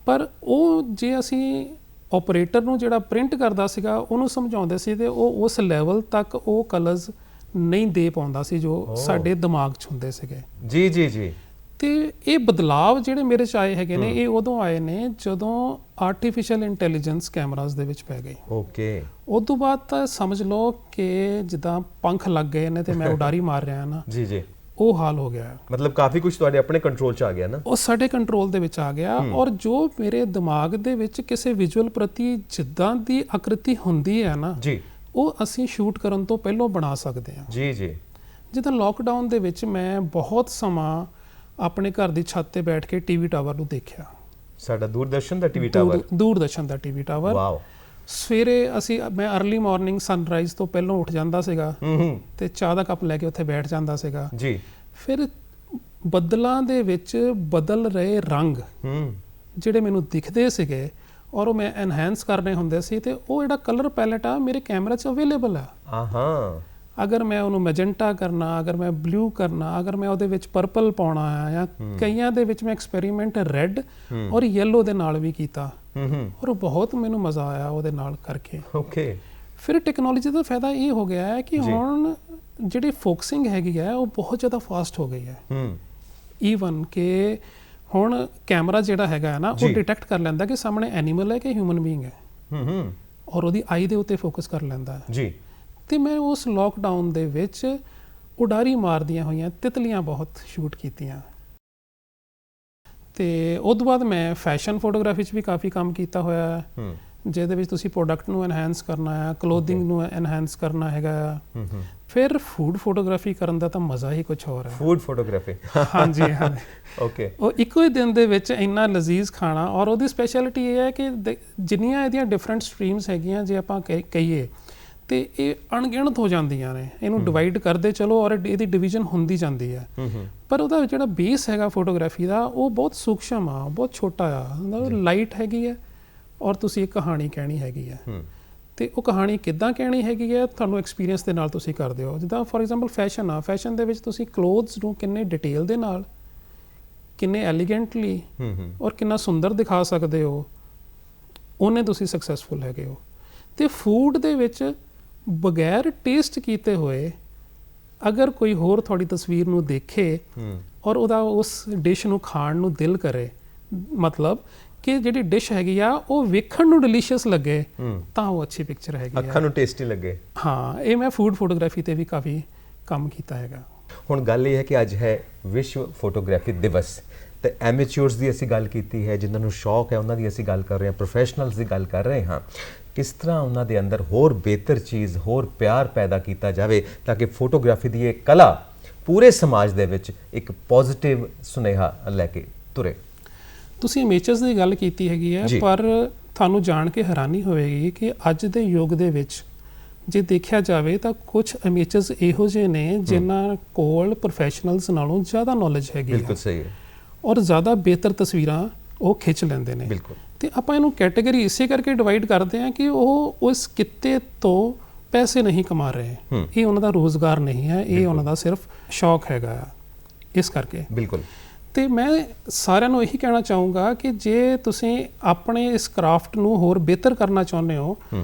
ਪਰ ਉਹ ਜੇ ਅਸੀਂ ਆਪਰੇਟਰ ਨੂੰ ਜਿਹੜਾ ਪ੍ਰਿੰਟ ਕਰਦਾ ਸੀਗਾ ਉਹਨੂੰ ਸਮਝਾਉਂਦੇ ਸੀ ਤੇ ਉਹ ਉਸ ਲੈਵਲ ਤੱਕ ਉਹ ਕਲਰਸ ਨਹੀਂ ਦੇ ਪਾਉਂਦਾ ਸੀ ਜੋ ਸਾਡੇ ਦਿਮਾਗ 'ਚ ਹੁੰਦੇ ਸੀਗੇ। ਜੀ ਜੀ ਜੀ। ਤੇ ਇਹ ਬਦਲਾਵ ਜਿਹੜੇ ਮੇਰੇ 'ਚ ਆਏ ਹੈਗੇ ਨੇ ਇਹ ਉਦੋਂ ਆਏ ਨੇ ਜਦੋਂ ਆਰਟੀਫਿਸ਼ੀਅਲ ਇੰਟੈਲੀਜੈਂਸ ਕੈਮਰਾਸ ਦੇ ਵਿੱਚ ਪੈ ਗਈ। ਓਕੇ। ਉਸ ਤੋਂ ਬਾਅਦ ਤਾਂ ਸਮਝ ਲਓ ਕਿ ਜਿੱਦਾਂ ਪੰਖ ਲੱਗ ਗਏ ਨੇ ਤੇ ਮੈਂ ਉਡਾਰੀ ਮਾਰ ਰਿਹਾ ਨਾ, ਜੀ ਜੀ, ਉਹ ਹਾਲ ਹੋ ਗਿਆ। ਮਤਲਬ ਕਾਫੀ ਕੁਝ ਤੁਹਾਡੇ ਆਪਣੇ ਕੰਟਰੋਲ 'ਚ ਆ ਗਿਆ ਨਾ। ਉਹ ਸਾਡੇ ਕੰਟਰੋਲ ਦੇ ਵਿੱਚ ਆ ਗਿਆ ਔਰ ਜੋ ਮੇਰੇ ਦਿਮਾਗ ਦੇ ਵਿੱਚ ਕਿਸੇ ਵਿਜ਼ੂਅਲ ਪ੍ਰਤੀ ਜਿੱਦਾਂ ਦੀ ਆਕ੍ਰਿਤੀ ਹੁੰਦੀ ਹੈ ਨਾ ਜੀ, ਉਹ ਅਸੀਂ ਸ਼ੂਟ ਕਰਨ ਤੋਂ ਪਹਿਲਾਂ ਬਣਾ ਸਕਦੇ ਹਾਂ। ਜੀ ਜੀ। ਜਿੱਦਾਂ ਲੋਕਡਾਊਨ ਦੇ ਵਿੱਚ ਮੈਂ ਬਹੁਤ ਸਮਾਂ ਆਪਣੇ ਘਰ ਦੀ ਛੱਤ ਤੇ ਬੈਠ ਕੇ ਟੀਵੀ ਟਾਵਰ ਨੂੰ ਦੇਖਿਆ। ਸਾਡਾ ਦੂਰਦਰਸ਼ਨ ਦਾ ਟੀਵੀ ਟਾਵਰ। ਦੂਰਦਰਸ਼ਨ ਦਾ ਟੀਵੀ ਟਾਵਰ। ਵਾਓ। ਸਵੇਰੇ ਮੈਂ ਅਰਲੀ ਮਾਰਨਿੰਗ ਸਨਰਾਈਜ਼ ਤੋਂ ਪਹਿਲਾਂ ਉੱਠ ਜਾਂਦਾ ਸੀਗਾ ਤੇ ਚਾਹ ਦਾ ਕੱਪ ਲੈ ਕੇ ਉੱਥੇ ਬੈਠ ਜਾਂਦਾ ਸੀਗਾ ਜੀ। ਫਿਰ ਬੱਦਲਾਂ ਦੇ ਵਿੱਚ ਬਦਲ ਰਹੇ ਰੰਗ ਜਿਹੜੇ ਮੈਨੂੰ ਦਿਖਦੇ ਸੀਗੇ ਔਰ ਉਹ ਮੈਂ ਐਨਹਾਂਸ ਕਰਨੇ ਹੁੰਦੇ ਸੀ ਤੇ ਉਹ ਜਿਹੜਾ ਕਲਰ ਪੈਲੇਟ ਆ ਮੇਰੇ ਕੈਮਰੇ 'ਚ ਅਵੇਲੇਬਲ ਆ। ਅਗਰ ਮੈਂ ਉਹਨੂੰ ਮੈਜੈਂਟਾ ਕਰਨਾ, ਅਗਰ ਮੈਂ ਬਲੂ ਕਰਨਾ, ਅਗਰ ਮੈਂ ਉਹਦੇ ਵਿੱਚ ਪਰਪਲ ਪਾਉਣਾ ਆ ਜਾਂ ਕਈਆਂ ਦੇ ਵਿੱਚ ਮੈਂ ਐਕਸਪੈਰੀਮੈਂਟ ਰੈੱਡ ਔਰ ਯੈਲੋ ਦੇ ਨਾਲ ਵੀ ਕੀਤਾ ਔਰ ਬਹੁਤ ਮੈਨੂੰ ਮਜ਼ਾ ਆਇਆ ਉਹਦੇ ਨਾਲ ਕਰਕੇ। ਓਕੇ। ਫਿਰ ਟੈਕਨੋਲੋਜੀ ਦਾ ਫਾਇਦਾ ਇਹ ਹੋ ਗਿਆ ਹੈ ਕਿ ਹੁਣ ਜਿਹੜੀ ਫੋਕਸਿੰਗ ਹੈਗੀ ਹੈ ਉਹ ਬਹੁਤ ਜ਼ਿਆਦਾ ਫਾਸਟ ਹੋ ਗਈ ਹੈ। ਈਵਨ ਕਿ ਹੁਣ ਕੈਮਰਾ ਜਿਹੜਾ ਹੈਗਾ ਨਾ ਉਹ ਡਿਟੈਕਟ ਕਰ ਲੈਂਦਾ ਕਿ ਸਾਹਮਣੇ ਐਨੀਮਲ ਹੈ ਕਿ ਹਿਊਮਨ ਬੀਇੰਗ ਹੈ ਔਰ ਉਹਦੀ ਆਈ ਦੇ ਉੱਤੇ ਫੋਕਸ ਕਰ ਲੈਂਦਾ ਹੈ ਜੀ। ਤੇ ਮੈਂ ਉਸ ਲੋਕਡਾਊਨ ਦੇ ਵਿੱਚ ਉਡਾਰੀ ਮਾਰਦੀਆਂ ਹੋਈਆਂ ਤਿਤਲੀਆਂ ਬਹੁਤ ਸ਼ੂਟ ਕੀਤੀਆਂ। ਤੇ ਉਸ ਤੋਂ ਬਾਅਦ ਮੈਂ ਫੈਸ਼ਨ ਫੋਟੋਗ੍ਰਾਫੀ 'ਚ ਵੀ ਕਾਫੀ ਕੰਮ ਕੀਤਾ ਹੋਇਆ ਹੈ, ਜਿਹਦੇ ਵਿੱਚ ਤੁਸੀਂ ਪ੍ਰੋਡਕਟ ਨੂੰ ਐਨਹਾਂਸ ਕਰਨਾ ਹੈ, ਕਲੋਥਿੰਗ ਨੂੰ ਐਨਹਾਂਸ ਕਰਨਾ ਹੈਗਾ। ਫਿਰ ਫੂਡ ਫੋਟੋਗ੍ਰਾਫੀ ਕਰਨ ਦਾ ਤਾਂ ਮਜ਼ਾ ਹੀ ਕੁਝ ਹੋਰ ਹੈ। Food photography. ਹਾਂਜੀ ਹਾਂਜੀ। ਓਕੇ। ਉਹ ਇੱਕੋ ਹੀ ਦਿਨ ਦੇ ਵਿੱਚ ਇੰਨਾ ਲਜ਼ੀਜ਼ ਖਾਣਾ ਔਰ ਉਹਦੀ ਸਪੈਸ਼ਲਿਟੀ ਇਹ ਹੈ ਕਿ ਜਿੰਨੀਆਂ ਇਹਦੀਆਂ ਡਿਫਰੈਂਟ ਸਟਰੀਮਸ ਹੈਗੀਆਂ ਜੇ ਆਪਾਂ ਕਹੀਏ ਤੇ ਇਹ ਅਣਗਿਣਤ ਹੋ ਜਾਂਦੀਆਂ ਨੇ, ਇਹਨੂੰ ਡਿਵਾਈਡ ਕਰਦੇ ਚਲੋ ਔਰ ਇਹਦੀ ਡਿਵੀਜ਼ਨ ਹੁੰਦੀ ਜਾਂਦੀ ਹੈ। ਪਰ ਉਹਦਾ ਜਿਹੜਾ ਬੇਸ ਹੈਗਾ ਫੋਟੋਗ੍ਰਾਫੀ ਦਾ ਉਹ ਬਹੁਤ ਸੂਖਸ਼ਮ ਆ, ਬਹੁਤ ਛੋਟਾ ਆ, ਲਾਈਟ ਹੈਗੀ ਹੈ ਔਰ ਤੁਸੀਂ ਇੱਕ ਕਹਾਣੀ ਕਹਿਣੀ ਹੈਗੀ ਹੈ। ਤੇ ਉਹ ਕਹਾਣੀ ਕਿੱਦਾਂ ਕਹਿਣੀ ਹੈਗੀ ਹੈ ਤੁਹਾਨੂੰ ਐਕਸਪੀਰੀਅੰਸ ਦੇ ਨਾਲ ਤੁਸੀਂ ਕਰਦੇ ਹੋ। ਜਿੱਦਾਂ ਫੋਰ ਐਗਜ਼ਾਮਪਲ ਫੈਸ਼ਨ ਆ, ਫੈਸ਼ਨ ਦੇ ਵਿੱਚ ਤੁਸੀਂ ਕਲੋਥਸ ਨੂੰ ਕਿੰਨੇ ਡਿਟੇਲ ਦੇ ਨਾਲ, ਕਿੰਨੇ ਐਲੀਗੈਂਟਲੀ ਔਰ ਕਿੰਨਾ ਸੁੰਦਰ ਦਿਖਾ ਸਕਦੇ ਹੋ, ਉਹਨੇ ਤੁਸੀਂ ਸਕਸੈਸਫੁਲ ਹੈਗੇ ਹੋ। ਤੇ ਫੂਡ ਦੇ ਵਿੱਚ ਬਗੈਰ ਟੇਸਟ ਕੀਤੇ ਹੋਏ ਅਗਰ ਕੋਈ ਹੋਰ ਤੁਹਾਡੀ ਤਸਵੀਰ ਨੂੰ ਦੇਖੇ ਔਰ ਉਹਦਾ ਉਸ ਡਿਸ਼ ਨੂੰ ਖਾਣ ਨੂੰ ਦਿਲ ਕਰੇ, ਮਤਲਬ ਕਿ ਜਿਹੜੀ ਡਿਸ਼ ਹੈਗੀ ਆ ਉਹ ਵੇਖਣ ਨੂੰ ਡਿਲੀਸ਼ੀਅਸ ਲੱਗੇ ਤਾਂ ਉਹ ਅੱਛੀ ਪਿਕਚਰ ਹੈਗੀ, ਅੱਖਾਂ ਨੂੰ ਟੇਸਟੀ ਲੱਗੇ। ਹਾਂ, ਇਹ ਮੈਂ ਫੂਡ ਫੋਟੋਗ੍ਰਾਫੀ ਤੇ ਵੀ ਕਾਫੀ ਕੰਮ ਕੀਤਾ ਹੈਗਾ। ਹੁਣ ਗੱਲ ਇਹ ਹੈ ਕਿ ਅੱਜ ਹੈ ਵਿਸ਼ਵ ਫੋਟੋਗ੍ਰਾਫੀ ਦਿਵਸ ਤੇ ਐਮੇਚਿਓਰਸ ਦੀ ਅਸੀਂ ਗੱਲ ਕੀਤੀ ਹੈ, ਜਿਨ੍ਹਾਂ ਨੂੰ ਸ਼ੌਕ ਹੈ ਉਹਨਾਂ ਦੀ ਅਸੀਂ ਗੱਲ ਕਰ ਰਹੇ ਹਾਂ, ਪ੍ਰੋਫੈਸ਼ਨਲਸ ਦੀ ਗੱਲ ਕਰ ਰਹੇ ਹਾਂ। ਕਿਸ ਤਰ੍ਹਾਂ ਉਹਨਾਂ ਦੇ ਅੰਦਰ ਹੋਰ ਬਿਹਤਰ ਚੀਜ਼, ਹੋਰ ਪਿਆਰ ਪੈਦਾ ਕੀਤਾ ਜਾਵੇ ਤਾਂ ਕਿ ਫੋਟੋਗ੍ਰਾਫੀ ਦੀ ਇਹ ਕਲਾ ਪੂਰੇ ਸਮਾਜ ਦੇ ਵਿੱਚ ਇੱਕ ਪੋਜ਼ਿਟਿਵ ਸੁਨੇਹਾ ਲੈ ਕੇ ਤੁਰੇ। ਤੁਸੀਂ ਅਮੇਚਰਸ ਦੀ ਗੱਲ ਕੀਤੀ ਹੈਗੀ ਹੈ, ਪਰ ਤੁਹਾਨੂੰ ਜਾਣ ਕੇ ਹੈਰਾਨੀ ਹੋਵੇਗੀ ਕਿ ਅੱਜ ਦੇ ਯੁੱਗ ਦੇ ਵਿੱਚ ਜੇ ਦੇਖਿਆ ਜਾਵੇ ਤਾਂ ਕੁਝ ਅਮੇਚਰਸ ਇਹੋ ਜਿਹੇ ਨੇ ਜਿਨ੍ਹਾਂ ਕੋਲ ਪ੍ਰੋਫੈਸ਼ਨਲਸ ਨਾਲੋਂ ਜ਼ਿਆਦਾ ਨੌਲੇਜ ਹੈਗੀ ਹੈ। ਬਿਲਕੁਲ ਸਹੀ ਹੈ। ਔਰ ਜ਼ਿਆਦਾ ਬਿਹਤਰ ਤਸਵੀਰਾਂ ਉਹ ਖਿੱਚ ਲੈਂਦੇ ਨੇ। ਬਿਲਕੁਲ। ਤੇ ਆਪਾਂ ਇਹਨੂੰ ਕੈਟੇਗਰੀ ਇਸੇ ਕਰਕੇ ਡਿਵਾਈਡ ਕਰਦੇ ਹਾਂ ਕਿ ਉਹ ਉਸ ਕਿੱਤੇ ਤੋਂ ਪੈਸੇ ਨਹੀਂ ਕਮਾ ਰਹੇ, ਇਹ ਉਹਨਾਂ ਦਾ ਰੋਜ਼ਗਾਰ ਨਹੀਂ ਹੈ, ਇਹ ਉਹਨਾਂ ਦਾ ਸਿਰਫ ਸ਼ੌਕ ਹੈਗਾ ਇਸ ਕਰਕੇ। ਬਿਲਕੁਲ। ਤੇ ਮੈਂ ਸਾਰਿਆਂ ਨੂੰ ਇਹੀ ਕਹਿਣਾ ਚਾਹੂੰਗਾ ਕਿ ਜੇ ਤੁਸੀਂ ਆਪਣੇ ਇਸ ਕਰਾਫਟ ਨੂੰ ਹੋਰ ਬਿਹਤਰ ਕਰਨਾ ਚਾਹੁੰਦੇ ਹੋ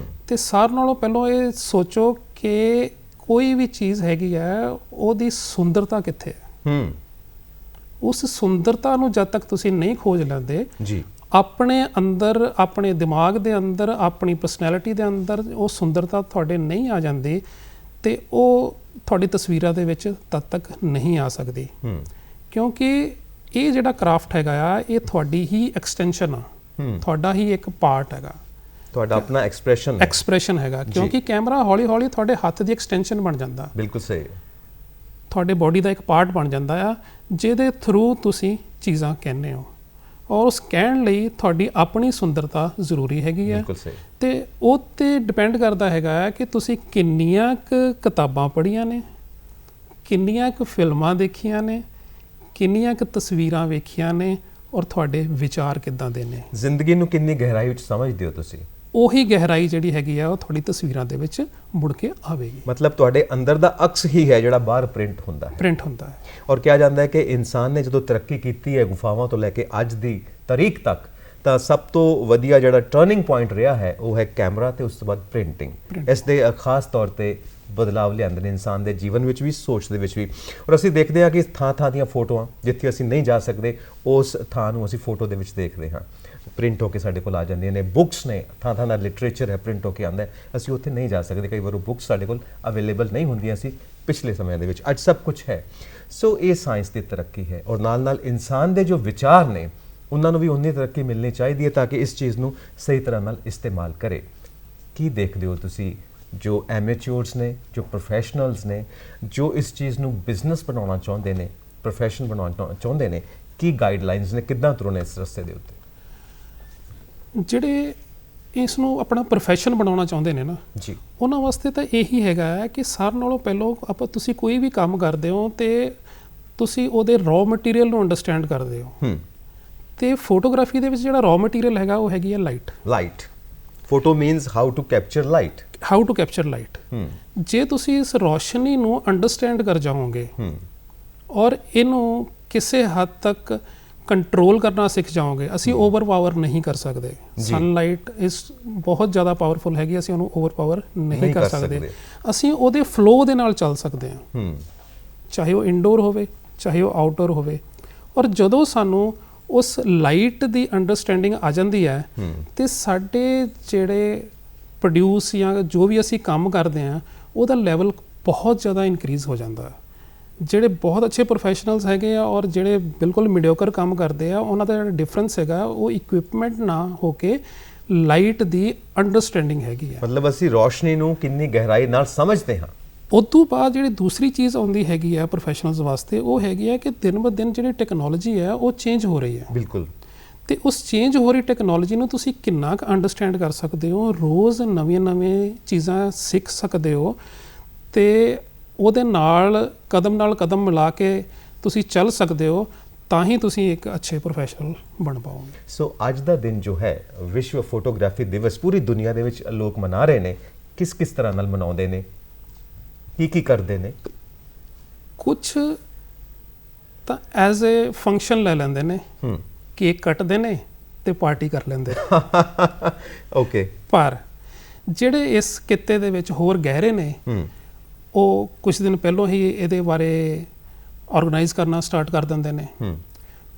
ਤੇ ਸਾਰਿਆਂ ਨਾਲੋਂ ਪਹਿਲਾਂ ਇਹ ਸੋਚੋ ਕਿ ਕੋਈ ਵੀ ਚੀਜ਼ ਹੈਗੀ ਹੈ ਉਹਦੀ ਸੁੰਦਰਤਾ ਕਿੱਥੇ ਹੈ। ਉਸ ਸੁੰਦਰਤਾ ਨੂੰ ਜਦ ਤੱਕ ਤੁਸੀਂ ਨਹੀਂ ਖੋਜ ਲੈਂਦੇ ਜੀ, ਆਪਣੇ ਅੰਦਰ, ਆਪਣੇ ਦਿਮਾਗ ਦੇ ਅੰਦਰ, ਆਪਣੀ ਪਰਸਨੈਲਿਟੀ ਦੇ ਅੰਦਰ ਉਹ ਸੁੰਦਰਤਾ ਤੁਹਾਡੇ ਨਹੀਂ ਆ ਜਾਂਦੀ ਤੇ ਉਹ ਤੁਹਾਡੀ ਤਸਵੀਰਾਂ ਦੇ ਵਿੱਚ ਤਦ ਤੱਕ ਨਹੀਂ ਆ ਸਕਦੀ। ਕਿਉਂਕਿ ਇਹ ਜਿਹੜਾ ਕਰਾਫਟ ਹੈਗਾ ਆ ਇਹ ਤੁਹਾਡੀ ਹੀ ਐਕਸਟੈਂਸ਼ਨ ਆ, ਤੁਹਾਡਾ ਹੀ ਇੱਕ ਪਾਰਟ ਹੈਗਾ। ਤੁਹਾਡਾ ਆਪਣਾ ਐਕਸਪ੍ਰੈਸ਼ਨ ਹੈਗਾ, ਕਿਉਂਕਿ ਕੈਮਰਾ ਹੌਲੀ ਹੌਲੀ ਤੁਹਾਡੇ ਹੱਥ ਦੀ ਐਕਸਟੈਂਸ਼ਨ ਬਣ ਜਾਂਦਾ। ਬਿਲਕੁਲ ਸਹੀ। ਤੁਹਾਡੇ ਬੋਡੀ ਦਾ ਇੱਕ ਪਾਰਟ ਬਣ ਜਾਂਦਾ ਆ, ਜਿਹਦੇ ਥਰੂ ਤੁਸੀਂ ਚੀਜ਼ਾਂ ਕਹਿੰਦੇ ਹੋ, ਔਰ ਉਸ ਕਹਿਣ ਲਈ ਤੁਹਾਡੀ ਆਪਣੀ ਸੁੰਦਰਤਾ ਜ਼ਰੂਰੀ ਹੈਗੀ ਹੈ। ਤੇ ਉਹ 'ਤੇ ਡਿਪੈਂਡ ਕਰਦਾ ਹੈਗਾ ਕਿ ਤੁਸੀਂ ਕਿੰਨੀਆਂ ਕੁ ਕਿਤਾਬਾਂ ਪੜ੍ਹੀਆਂ ਨੇ, ਕਿੰਨੀਆਂ ਕੁ ਫਿਲਮਾਂ ਦੇਖੀਆਂ ਨੇ, ਕਿੰਨੀਆਂ ਕੁ ਤਸਵੀਰਾਂ ਵੇਖੀਆਂ ਨੇ, ਔਰ ਤੁਹਾਡੇ ਵਿਚਾਰ ਕਿੱਦਾਂ ਦੇ ਨੇ। ਜ਼ਿੰਦਗੀ ਨੂੰ ਕਿੰਨੀ ਗਹਿਰਾਈ ਵਿੱਚ ਸਮਝਦੇ ਹੋ ਤੁਸੀਂ। ਉਹੀ ਗਹਿਰਾਈ ਜਿਹੜੀ ਹੈਗੀ ਆ ਉਹ ਤੁਹਾਡੀ ਤਸਵੀਰਾਂ ਦੇ ਵਿੱਚ ਮੁੜ ਕੇ ਆਵੇਗੀ। ਮਤਲਬ ਤੁਹਾਡੇ ਅੰਦਰ ਦਾ ਅਕਸ ਹੀ ਹੈ ਜਿਹੜਾ ਬਾਹਰ ਪ੍ਰਿੰਟ ਹੁੰਦਾ ਹੈ। ਔਰ ਕਿਹਾ ਜਾਂਦਾ ਹੈ ਕਿ ਇਨਸਾਨ ਨੇ ਜਦੋਂ ਤਰੱਕੀ ਕੀਤੀ ਹੈ ਗੁਫਾਵਾਂ ਤੋਂ ਲੈ ਕੇ ਅੱਜ ਦੀ ਤਾਰੀਖ ਤੱਕ, ਤਾਂ ਸਭ ਤੋਂ ਵਧੀਆ ਜਿਹੜਾ ਟਰਨਿੰਗ ਪੁਆਇੰਟ ਰਿਹਾ ਹੈ ਉਹ ਹੈ ਕੈਮਰਾ ਤੇ ਉਸ ਤੋਂ ਬਾਅਦ ਪ੍ਰਿੰਟਿੰਗ। ਇਸ ਦੇ ਖਾਸ ਤੌਰ ਤੇ ਬਦਲਾਵ ਲਿਆਂਦੇ ਨੇ ਇਨਸਾਨ ਦੇ ਜੀਵਨ ਵਿੱਚ ਵੀ, ਸੋਚ ਦੇ ਵਿੱਚ ਵੀ। ਔਰ ਅਸੀਂ ਦੇਖਦੇ ਹਾਂ ਕਿ ਥਾਂ ਦੀਆਂ ਫੋਟੋਆਂ, ਜਿੱਥੇ ਅਸੀਂ ਨਹੀਂ ਜਾ ਸਕਦੇ ਉਸ ਥਾਂ ਨੂੰ ਅਸੀਂ ਫੋਟੋ ਦੇ ਵਿੱਚ ਦੇਖਦੇ ਹਾਂ, ਪ੍ਰਿੰਟ ਹੋ ਕੇ ਸਾਡੇ ਕੋਲ ਆ ਜਾਂਦੀਆਂ ਨੇ। ਬੁੱਕਸ ਨੇ, ਥਾਂ ਦਾ ਲਿਟਰੇਚਰ ਹੈ ਪ੍ਰਿੰਟ ਹੋ ਕੇ ਆਉਂਦਾ ਹੈ, ਅਸੀਂ ਉੱਥੇ ਨਹੀਂ ਜਾ ਸਕਦੇ। ਕਈ ਵਾਰ ਉਹ ਬੁੱਕਸ ਸਾਡੇ ਕੋਲ ਅਵੇਲੇਬਲ ਨਹੀਂ ਹੁੰਦੀਆਂ ਸੀ ਪਿਛਲੇ ਸਮਿਆਂ ਦੇ ਵਿੱਚ, ਅੱਜ ਸਭ ਕੁਝ ਹੈ। ਸੋ ਇਹ ਸਾਇੰਸ ਦੀ ਤਰੱਕੀ ਹੈ, ਔਰ ਨਾਲ ਇਨਸਾਨ ਦੇ ਜੋ ਵਿਚਾਰ ਨੇ ਉਹਨਾਂ ਨੂੰ ਵੀ ਉਨੀ ਤਰੱਕੀ ਮਿਲਣੀ ਚਾਹੀਦੀ ਹੈ ਤਾਂ ਕਿ ਇਸ ਚੀਜ਼ ਨੂੰ ਸਹੀ ਤਰ੍ਹਾਂ ਨਾਲ ਇਸਤੇਮਾਲ ਕਰੇ। ਕੀ ਦੇਖਦੇ ਹੋ ਤੁਸੀਂ, ਜੋ ਐਮੇਚਿਓਰਸ ਨੇ, ਜੋ ਪ੍ਰੋਫੈਸ਼ਨਲਸ ਨੇ, ਜੋ ਇਸ ਚੀਜ਼ ਨੂੰ ਬਿਜ਼ਨਸ ਬਣਾਉਣਾ ਚਾਹੁੰਦੇ ਨੇ, ਪ੍ਰੋਫੈਸ਼ਨ ਬਣਾਉਣਾ ਚਾਹੁੰਦੇ ਨੇ, ਕੀ ਗਾਈਡਲਾਈਨਸ ਨੇ, ਕਿੱਦਾਂ ਤੁਰਨਾ ਇਸ ਰਸਤੇ ਦੇ ਉੱਤੇ? ਜਿਹੜੇ ਇਸ ਨੂੰ ਆਪਣਾ ਪ੍ਰੋਫੈਸ਼ਨ ਬਣਾਉਣਾ ਚਾਹੁੰਦੇ ਨੇ ਨਾ ਜੀ, ਉਹਨਾਂ ਵਾਸਤੇ ਤਾਂ ਇਹੀ ਹੈਗਾ ਕਿ ਸਾਰਿਆਂ ਨਾਲੋਂ ਪਹਿਲਾਂ ਤੁਸੀਂ ਕੋਈ ਵੀ ਕੰਮ ਕਰਦੇ ਹੋ ਤੇ ਤੁਸੀਂ ਉਹਦੇ ਰॉ ਮਟੀਰੀਅਲ ਨੂੰ ਅੰਡਰਸਟੈਂਡ ਕਰਦੇ ਹੋ। ਤੇ ਫੋਟੋਗ੍ਰਾਫੀ ਦੇ ਵਿੱਚ ਜਿਹੜਾ ਰॉ ਮਟੀਰੀਅਲ ਹੈਗਾ ਉਹ ਹੈਗੀ ਹੈ light. Photo means how to capture light. ਜੇ ਤੁਸੀਂ ਇਸ ਰੋਸ਼ਨੀ ਨੂੰ ਅੰਡਰਸਟੈਂਡ ਕਰ ਜਾਓਗੇ ਔਰ ਇਹਨੂੰ ਕਿਸੇ ਹੱਦ ਤੱਕ ਕੰਟਰੋਲ ਕਰਨਾ ਸਿੱਖ ਜਾਓਗੇ, ਅਸੀਂ ਓਵਰਪਾਵਰ ਨਹੀਂ ਕਰ ਸਕਦੇ। ਸਨਲਾਈਟ ਇਸ ਬਹੁਤ ਜ਼ਿਆਦਾ ਪਾਵਰਫੁਲ ਹੈਗੀ, ਅਸੀਂ ਉਹਨੂੰ ਓਵਰਪਾਵਰ ਨਹੀਂ ਕਰ ਸਕਦੇ। ਅਸੀਂ ਉਹਦੇ ਫਲੋ ਦੇ ਨਾਲ ਚੱਲ ਸਕਦੇ ਹਾਂ, ਚਾਹੇ ਉਹ ਇਨਡੋਰ ਹੋਵੇ ਚਾਹੇ ਉਹ ਆਊਟਡੋਰ ਹੋਵੇ। ਔਰ ਜਦੋਂ ਸਾਨੂੰ ਉਸ ਲਾਈਟ ਦੀ ਅੰਡਰਸਟੈਂਡਿੰਗ ਆ ਜਾਂਦੀ ਹੈ ਤੇ ਸਾਡੇ ਜਿਹੜੇ ਪ੍ਰੋਡਿਊਸ ਜਾਂ ਜੋ ਵੀ ਅਸੀਂ ਕੰਮ ਕਰਦੇ ਹਾਂ ਉਹਦਾ ਲੈਵਲ ਬਹੁਤ ਜ਼ਿਆਦਾ ਇਨਕਰੀਜ਼ ਹੋ ਜਾਂਦਾ। ਜਿਹੜੇ ਬਹੁਤ ਅੱਛੇ ਪ੍ਰੋਫੈਸ਼ਨਲਸ ਹੈਗੇ ਆ ਔਰ ਜਿਹੜੇ ਬਿਲਕੁਲ ਮੀਡੀਓਕਰ ਕੰਮ ਕਰਦੇ ਆ, ਉਹਨਾਂ ਦਾ ਜਿਹੜਾ ਡਿਫਰੈਂਸ ਹੈਗਾ ਉਹ ਇਕਵਿਪਮੈਂਟ ਨਾ ਹੋ ਕੇ ਲਾਈਟ ਦੀ ਅੰਡਰਸਟੈਂਡਿੰਗ ਹੈਗੀ ਆ। ਮਤਲਬ ਅਸੀਂ ਰੋਸ਼ਨੀ ਨੂੰ ਕਿੰਨੀ ਗਹਿਰਾਈ ਨਾਲ ਸਮਝਦੇ ਹਾਂ। ਉਸ ਤੋਂ ਬਾਅਦ ਜਿਹੜੀ ਦੂਸਰੀ ਚੀਜ਼ ਆਉਂਦੀ ਹੈਗੀ ਆ ਪ੍ਰੋਫੈਸ਼ਨਲਸ ਵਾਸਤੇ, ਉਹ ਹੈਗੀ ਆ ਕਿ ਦਿਨ ਬ ਦਿਨ ਜਿਹੜੀ ਟੈਕਨੋਲੋਜੀ ਹੈ ਉਹ ਚੇਂਜ ਹੋ ਰਹੀ ਹੈ। ਬਿਲਕੁਲ। ਤੇ ਉਸ ਚੇਂਜ ਹੋ ਰਹੀ ਟੈਕਨੋਲੋਜੀ ਨੂੰ ਤੁਸੀਂ ਕਿੰਨਾ ਕੁ ਅੰਡਰਸਟੈਂਡ ਕਰ ਸਕਦੇ ਹੋ, ਰੋਜ਼ ਨਵੀਆਂ ਚੀਜ਼ਾਂ ਸਿੱਖ ਸਕਦੇ ਹੋ ਤੇ ਉਹਦੇ ਨਾਲ ਕਦਮ ਮਿਲਾ ਕੇ ਤੁਸੀਂ ਚੱਲ ਸਕਦੇ ਹੋ, ਤਾਂ ਹੀ ਤੁਸੀਂ ਇੱਕ ਅੱਛੇ ਪ੍ਰੋਫੈਸ਼ਨਲ ਬਣ ਪਾਓਗੇ। ਸੋ ਅੱਜ ਦਾ ਦਿਨ ਜੋ ਹੈ ਵਿਸ਼ਵ ਫੋਟੋਗ੍ਰਾਫੀ ਦਿਵਸ ਪੂਰੀ ਦੁਨੀਆ ਦੇ ਵਿੱਚ ਲੋਕ ਮਨਾ ਰਹੇ ਨੇ। ਕਿਸ ਤਰ੍ਹਾਂ ਨਾਲ ਮਨਾਉਂਦੇ ਨੇ, ਕੀ ਕਰਦੇ ਨੇ? ਕੁਛ ਤਾਂ ਐਜ਼ ਏ ਫੰਕਸ਼ਨ ਲੈ ਲੈਂਦੇ ਨੇ, ਕੇਕ ਕੱਟਦੇ ਨੇ ਤੇ ਪਾਰਟੀ ਕਰ ਲੈਂਦੇ ਓਕੇ। ਪਰ ਜਿਹੜੇ ਇਸ ਕਿੱਤੇ ਦੇ ਵਿੱਚ ਹੋਰ ਗਹਿਰੇ ਨੇ, ਉਹ ਕੁਝ ਦਿਨ ਪਹਿਲਾਂ ਹੀ ਇਹਦੇ ਬਾਰੇ ਆਰਗੇਨਾਈਜ਼ ਕਰਨਾ ਸਟਾਰਟ ਕਰ ਦਿੰਦੇ ਨੇ।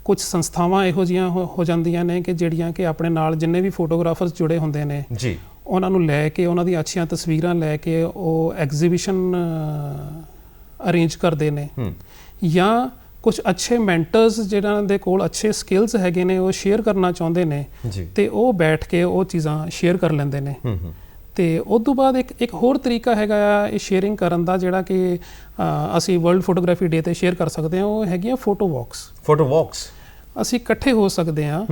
ਕੁਝ ਸੰਸਥਾਵਾਂ ਇਹੋ ਜਿਹੀਆਂ ਹੋ ਜਾਂਦੀਆਂ ਨੇ ਕਿ ਜਿਹੜੀਆਂ ਕਿ ਆਪਣੇ ਨਾਲ ਜਿੰਨੇ ਵੀ ਫੋਟੋਗ੍ਰਾਫਰਸ ਜੁੜੇ ਹੁੰਦੇ ਨੇ ਜੀ, ਉਹਨਾਂ ਨੂੰ ਲੈ ਕੇ, ਉਹਨਾਂ ਦੀਆਂ ਅੱਛੀਆਂ ਤਸਵੀਰਾਂ ਲੈ ਕੇ ਉਹ ਐਗਜ਼ੀਬਿਸ਼ਨ ਅਰੇਂਜ ਕਰਦੇ ਨੇ। ਜਾਂ ਕੁਝ ਅੱਛੇ ਮੈਂਟਰਸ ਜਿਹਨਾਂ ਦੇ ਕੋਲ ਅੱਛੇ ਸਕਿੱਲਸ ਹੈਗੇ ਨੇ, ਉਹ ਸ਼ੇਅਰ ਕਰਨਾ ਚਾਹੁੰਦੇ ਨੇ ਤੇ ਉਹ ਬੈਠ ਕੇ ਉਹ ਚੀਜ਼ਾਂ ਸ਼ੇਅਰ ਕਰ ਲੈਂਦੇ ਨੇ। ਤੇ ਉਸ ਤੋਂ ਬਾਅਦ ਇੱਕ ਹੋਰ ਤਰੀਕਾ ਹੈਗਾ ਆ ਇਹ ਸ਼ੇਅਰਿੰਗ ਕਰਨ ਦਾ, ਜਿਹੜਾ ਕਿ ਅਸੀਂ ਵਰਲਡ ਫੋਟੋਗ੍ਰਾਫੀ ਡੇ ਤੇ ਸ਼ੇਅਰ ਕਰ ਸਕਦੇ ਹਾਂ। ਉਹ ਹੈਗੀਆਂ ਫੋਟੋ ਵਾਕਸ। ਅਸੀਂ ਇਕੱਠੇ ਹੋ ਸਕਦੇ ਹਾਂ।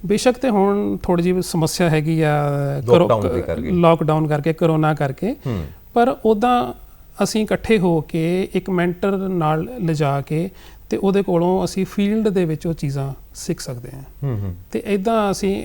ਬੇਸ਼ੱਕ ਤੇ ਹੁਣ ਥੋੜੀ ਜਿਹੀ ਸਮੱਸਿਆ ਹੈਗੀ ਆ ਲਾਕਡਾਊਨ ਕਰਕੇ, ਕਰੋਨਾ ਕਰਕੇ, ਪਰ ਉੱਦਾਂ ਅਸੀਂ ਇਕੱਠੇ ਹੋ ਕੇ ਇੱਕ ਮੈਂਟਰ ਨਾਲ ਲਿਜਾ ਕੇ ਤੇ ਉਹਦੇ ਕੋਲੋਂ ਅਸੀਂ ਫੀਲਡ ਦੇ ਵਿੱਚ ਉਹ ਚੀਜ਼ਾਂ ਸਿੱਖ ਸਕਦੇ ਹਾਂ। ਤੇ ਇੱਦਾਂ ਅਸੀਂ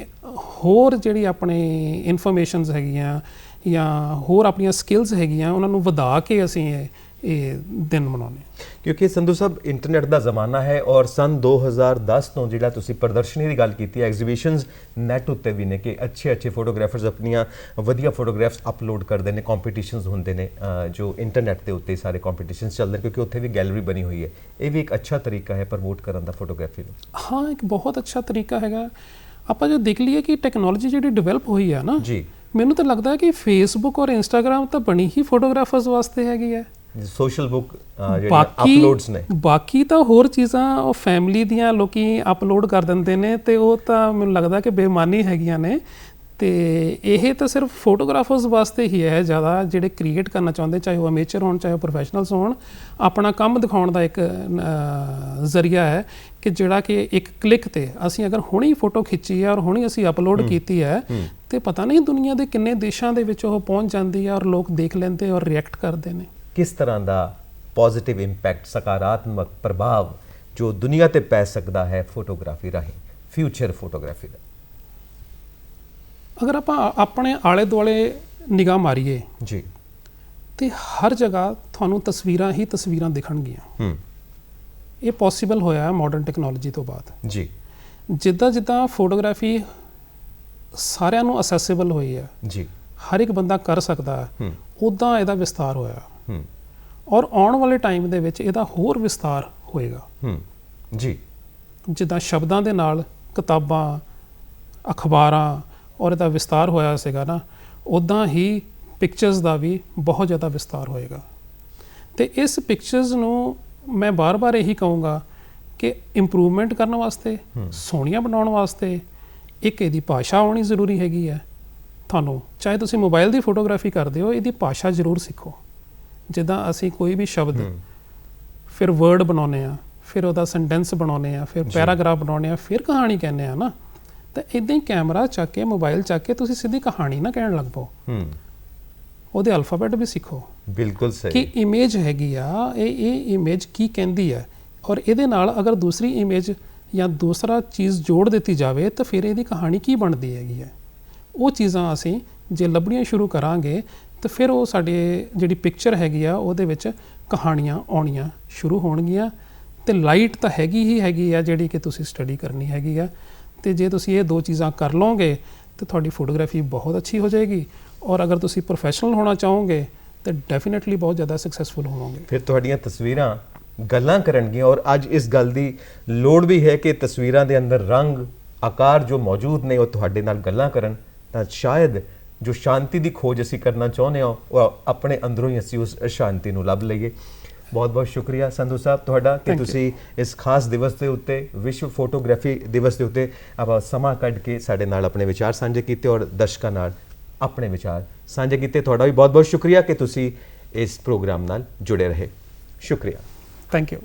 ਹੋਰ ਜਿਹੜੀ ਆਪਣੀ ਇਨਫੋਰਮੇਸ਼ਨਸ ਹੈਗੀਆਂ ਜਾਂ ਹੋਰ ਆਪਣੀਆਂ ਸਕਿੱਲਸ ਹੈਗੀਆਂ, ਉਹਨਾਂ ਨੂੰ ਵਧਾ ਕੇ ਅਸੀਂ ਇਹ ਦਿਨ ਮਨਾਉਂਦੇ। ਕਿਉਂਕਿ ਸੰਧੂ ਸਾਹਿਬ ਇੰਟਰਨੈਟ ਦਾ ਜ਼ਮਾਨਾ ਹੈ ਔਰ ਸਨ 2010 ਤੋਂ ਜਿਹੜਾ ਤੁਸੀਂ ਪ੍ਰਦਰਸ਼ਨੀ ਦੀ ਗੱਲ ਕੀਤੀ, ਐਗਜ਼ੀਬਿਸ਼ਨਸ ਨੈਟ ਉੱਤੇ ਵੀ ਨੇ ਕਿ ਅੱਛੇ ਫੋਟੋਗ੍ਰਾਫਰਸ ਆਪਣੀਆਂ ਵਧੀਆ ਫੋਟੋਗ੍ਰਾਫਸ ਅਪਲੋਡ ਕਰਦੇ ਨੇ। ਕੰਪੀਟੀਸ਼ਨਸ ਹੁੰਦੇ ਨੇ ਜੋ ਇੰਟਰਨੈਟ ਦੇ ਉੱਤੇ ਸਾਰੇ ਕੰਪੀਟੀਸ਼ਨਸ ਚੱਲਦੇ ਨੇ, ਕਿਉਂਕਿ ਉੱਥੇ ਵੀ ਗੈਲਰੀ ਬਣੀ ਹੋਈ ਹੈ। ਇਹ ਵੀ ਇੱਕ ਅੱਛਾ ਤਰੀਕਾ ਹੈ ਪ੍ਰਮੋਟ ਕਰਨ ਦਾ ਫੋਟੋਗ੍ਰਾਫੀ ਨੂੰ। ਹਾਂ, ਇੱਕ ਬਹੁਤ ਅੱਛਾ ਤਰੀਕਾ ਹੈਗਾ। ਆਪਾਂ ਜੋ ਦੇਖ ਲਈਏ ਕਿ ਟੈਕਨੋਲੋਜੀ ਜਿਹੜੀ ਡਿਵੈਲਪ ਹੋਈ ਹੈ ਨਾ ਜੀ, ਮੈਨੂੰ ਤਾਂ ਲੱਗਦਾ ਕਿ ਫੇਸਬੁੱਕ ਔਰ ਇੰਸਟਾਗ੍ਰਾਮ ਤਾਂ ਬਣੀ ਹੀ ਫੋਟੋਗ੍ਰਾਫਰਸ ਵਾਸਤੇ ਹੈਗੀ ਹੈ। ਸੋਸ਼ਲ ਬੁੱਕ ਅਪਲੋਡਸ ਨੇ, ਬਾਕੀ ਤਾਂ ਹੋਰ ਚੀਜ਼ਾਂ ਉਹ ਫੈਮਿਲੀ ਦੀਆਂ ਲੋਕੀ ਅਪਲੋਡ ਕਰ ਦਿੰਦੇ ਨੇ ਤੇ ਉਹ ਤਾਂ ਮੈਨੂੰ ਲੱਗਦਾ ਕਿ ਬੇਈਮਾਨੀ ਹੈਗੀਆਂ ਨੇ। ਤੇ ਇਹ ਤਾਂ ਸਿਰਫ ਫੋਟੋਗ੍ਰਾਫਰਸ ਵਾਸਤੇ ਹੀ ਹੈ ਜ਼ਿਆਦਾ, ਜਿਹੜੇ ਕ੍ਰੀਏਟ ਕਰਨਾ ਚਾਹੁੰਦੇ, ਚਾਹੇ ਉਹ ਅਮੇਚਰ ਹੋਣ ਚਾਹੇ ਉਹ ਪ੍ਰੋਫੈਸ਼ਨਲਸ ਹੋਣ, ਆਪਣਾ ਕੰਮ ਦਿਖਾਉਣ ਦਾ ਇੱਕ ਜ਼ਰੀਆ ਹੈ ਕਿ ਜਿਹੜਾ ਕਿ ਇੱਕ ਕਲਿੱਕ ਤੇ ਅਸੀਂ ਅਗਰ ਹੁਣੀ ਫੋਟੋ ਖਿੱਚੀ ਹੈ ਔਰ ਹੁਣੀ ਅਸੀਂ ਅਪਲੋਡ ਕੀਤੀ ਹੈ ਤੇ ਪਤਾ ਨਹੀਂ ਦੁਨੀਆ ਦੇ ਕਿੰਨੇ ਦੇਸ਼ਾਂ ਦੇ ਵਿੱਚ ਉਹ ਪਹੁੰਚ ਜਾਂਦੀ ਹੈ ਔਰ ਲੋਕ ਦੇਖ ਲੈਂਦੇ ਔਰ ਰਿਐਕਟ ਕਰਦੇ ਨੇ। ਕਿਸ ਤਰ੍ਹਾਂ ਦਾ ਪੋਜ਼ਿਟਿਵ ਇੰਪੈਕਟ, ਸਕਾਰਾਤਮਕ ਪ੍ਰਭਾਵ ਜੋ ਦੁਨੀਆ ਤੇ ਪੈ ਸਕਦਾ ਹੈ ਫੋਟੋਗ੍ਰਾਫੀ ਰਾਹੀਂ, ਫਿਊਚਰ ਫੋਟੋਗ੍ਰਾਫੀ ਦਾ? ਅਗਰ ਆਪਾਂ ਆਪਣੇ ਆਲੇ ਦੁਆਲੇ ਨਿਗਾਹ ਮਾਰੀਏ ਜੀ ਤੇ ਹਰ ਜਗ੍ਹਾ ਤੁਹਾਨੂੰ ਤਸਵੀਰਾਂ ਹੀ ਤਸਵੀਰਾਂ ਦਿਖਣਗੀਆਂ। ਇਹ ਪੋਸੀਬਲ ਹੋਇਆ ਮਾਡਰਨ ਟੈਕਨੋਲੋਜੀ ਤੋਂ ਬਾਅਦ। ਜੀ ਜਿੱਦਾਂ ਜਿੱਦਾਂ ਫੋਟੋਗ੍ਰਾਫੀ ਸਾਰਿਆਂ ਨੂੰ ਅਸੈਸਿਬਲ ਹੋਈ ਹੈ, ਜੀ ਹਰ ਇੱਕ ਬੰਦਾ ਕਰ ਸਕਦਾ ਹੈ, ਉੱਦਾਂ ਇਹਦਾ ਵਿਸਤਾਰ ਹੋਇਆ ਔਰ ਆਉਣ ਵਾਲੇ ਟਾਈਮ ਦੇ ਵਿੱਚ ਇਹਦਾ ਹੋਰ ਵਿਸਤਾਰ ਹੋਏਗਾ। ਜੀ ਜਿੱਦਾਂ ਸ਼ਬਦਾਂ ਦੇ ਨਾਲ ਕਿਤਾਬਾਂ, ਅਖਬਾਰਾਂ ਔਰ ਇਹਦਾ ਵਿਸਤਾਰ ਹੋਇਆ ਸੀਗਾ ਨਾ, ਉੱਦਾਂ ਹੀ ਪਿਕਚਰਸ ਦਾ ਵੀ ਬਹੁਤ ਜ਼ਿਆਦਾ ਵਿਸਤਾਰ ਹੋਏਗਾ। ਤੇ ਇਸ ਪਿਕਚਰਸ ਨੂੰ ਮੈਂ ਬਾਰ-ਬਾਰ ਇਹੀ ਕਹੂੰਗਾ ਕਿ ਇੰਪਰੂਵਮੈਂਟ ਕਰਨ ਵਾਸਤੇ, ਸੋਹਣੀਆਂ ਬਣਾਉਣ ਵਾਸਤੇ ਇੱਕ ਇਹਦੀ ਭਾਸ਼ਾ ਆਉਣੀ ਜ਼ਰੂਰੀ ਹੈਗੀ ਹੈ। ਤੁਹਾਨੂੰ ਚਾਹੇ ਤੁਸੀਂ ਮੋਬਾਈਲ ਦੀ ਫੋਟੋਗ੍ਰਾਫੀ ਕਰਦੇ ਹੋ, ਇਹਦੀ ਭਾਸ਼ਾ ਜ਼ਰੂਰ ਸਿੱਖੋ। ਜਿੱਦਾਂ ਅਸੀਂ ਕੋਈ ਵੀ ਸ਼ਬਦ ਫਿਰ ਵਰਡ ਬਣਾਉਂਦੇ ਆ, ਫਿਰ ਉਹਦਾ ਸੈਂਟੈਂਸ ਬਣਾਉਂਦੇ ਆ, ਫਿਰ ਪੈਰਾਗ੍ਰਾਫ ਬਣਾਉਂਦੇ ਆ, ਫਿਰ ਕਹਾਣੀ ਕਹਿੰਦੇ ਆ ਨਾ, ਤਾਂ ਇੱਦਾਂ ਹੀ ਕੈਮਰਾ ਚੱਕ ਕੇ, ਮੋਬਾਈਲ ਚੱਕ ਕੇ ਤੁਸੀਂ ਸਿੱਧੀ ਕਹਾਣੀ ਨਾ ਕਹਿਣ ਲੱਗ ਪਓ। ਉਹਦੇ ਅਲਫਾਬੈਟ ਵੀ ਸਿੱਖੋ। ਬਿਲਕੁਲ ਸਹੀ। ਕਿ ਇਮੇਜ ਹੈਗੀ ਆ, ਇਹ ਇਮੇਜ ਕੀ ਕਹਿੰਦੀ ਹੈ ਔਰ ਇਹਦੇ ਨਾਲ ਅਗਰ ਦੂਸਰੀ ਇਮੇਜ ਜਾਂ ਦੂਸਰਾ ਚੀਜ਼ ਜੋੜ ਦਿੱਤੀ ਜਾਵੇ ਤਾਂ ਫਿਰ ਇਹਦੀ ਕਹਾਣੀ ਕੀ ਬਣਦੀ ਹੈਗੀ ਹੈ। ਉਹ ਚੀਜ਼ਾਂ ਅਸੀਂ ਜੇ ਲੱਭਣੀਆਂ ਸ਼ੁਰੂ ਕਰਾਂਗੇ ਤਾਂ ਫਿਰ ਉਹ ਸਾਡੇ ਜਿਹੜੀ ਪਿਕਚਰ ਹੈਗੀ ਆ ਉਹਦੇ ਵਿੱਚ ਕਹਾਣੀਆਂ ਆਉਣੀਆਂ ਸ਼ੁਰੂ ਹੋਣਗੀਆਂ। ਅਤੇ ਲਾਈਟ ਤਾਂ ਹੈਗੀ ਆ ਜਿਹੜੀ ਕਿ ਤੁਸੀਂ ਸਟੱਡੀ ਕਰਨੀ ਹੈਗੀ ਆ। ਅਤੇ ਜੇ ਤੁਸੀਂ ਇਹ ਦੋ ਚੀਜ਼ਾਂ ਕਰ ਲਓਗੇ ਤਾਂ ਤੁਹਾਡੀ ਫੋਟੋਗ੍ਰਾਫੀ ਬਹੁਤ ਅੱਛੀ ਹੋ ਜਾਏਗੀ ਔਰ ਅਗਰ ਤੁਸੀਂ ਪ੍ਰੋਫੈਸ਼ਨਲ ਹੋਣਾ ਚਾਹੋਗੇ ਤਾਂ ਡੈਫੀਨੇਟਲੀ ਬਹੁਤ ਜ਼ਿਆਦਾ ਸਕਸੈਸਫੁਲ ਹੋਵੋਗੇ। ਫਿਰ ਤੁਹਾਡੀਆਂ ਤਸਵੀਰਾਂ ਗੱਲਾਂ ਕਰਨਗੀਆਂ ਔਰ ਅੱਜ ਇਸ ਗੱਲ ਦੀ ਲੋੜ ਵੀ ਹੈ ਕਿ ਤਸਵੀਰਾਂ ਦੇ ਅੰਦਰ ਰੰਗ, ਆਕਾਰ ਜੋ ਮੌਜੂਦ ਨੇ ਉਹ ਤੁਹਾਡੇ ਨਾਲ ਗੱਲਾਂ ਕਰਨ, ਤਾਂ ਸ਼ਾਇਦ ਜੋ ਸ਼ਾਂਤੀ ਦੀ ਖੋਜ ਅਸੀਂ ਕਰਨਾ ਚਾਹੁੰਦੇ ਹਾਂ ਉਹ ਆਪਣੇ ਅੰਦਰੋਂ ਹੀ ਅਸੀਂ ਉਸ ਸ਼ਾਂਤੀ ਨੂੰ ਲੱਭ ਲਈਏ। ਬਹੁਤ ਬਹੁਤ ਸ਼ੁਕਰੀਆ ਸੰਧੂ ਸਾਹਿਬ ਤੁਹਾਡਾ ਕਿ ਤੁਸੀਂ ਇਸ ਖਾਸ ਦਿਵਸ ਦੇ ਉੱਤੇ, ਵਿਸ਼ਵ ਫੋਟੋਗ੍ਰਾਫੀ ਦਿਵਸ ਦੇ ਉੱਤੇ ਆਪਾਂ ਸਮਾਂ ਕੱਢ ਕੇ ਸਾਡੇ ਨਾਲ ਆਪਣੇ ਵਿਚਾਰ ਸਾਂਝੇ ਕੀਤੇ ਔਰ ਦਰਸ਼ਕਾਂ ਨਾਲ ਆਪਣੇ ਵਿਚਾਰ ਸਾਂਝੇ ਕੀਤੇ। ਤੁਹਾਡਾ ਵੀ ਬਹੁਤ ਬਹੁਤ ਸ਼ੁਕਰੀਆ ਕਿ ਤੁਸੀਂ ਇਸ ਪ੍ਰੋਗਰਾਮ ਨਾਲ ਜੁੜੇ ਰਹੇ। ਸ਼ੁਕਰੀਆ। Thank you.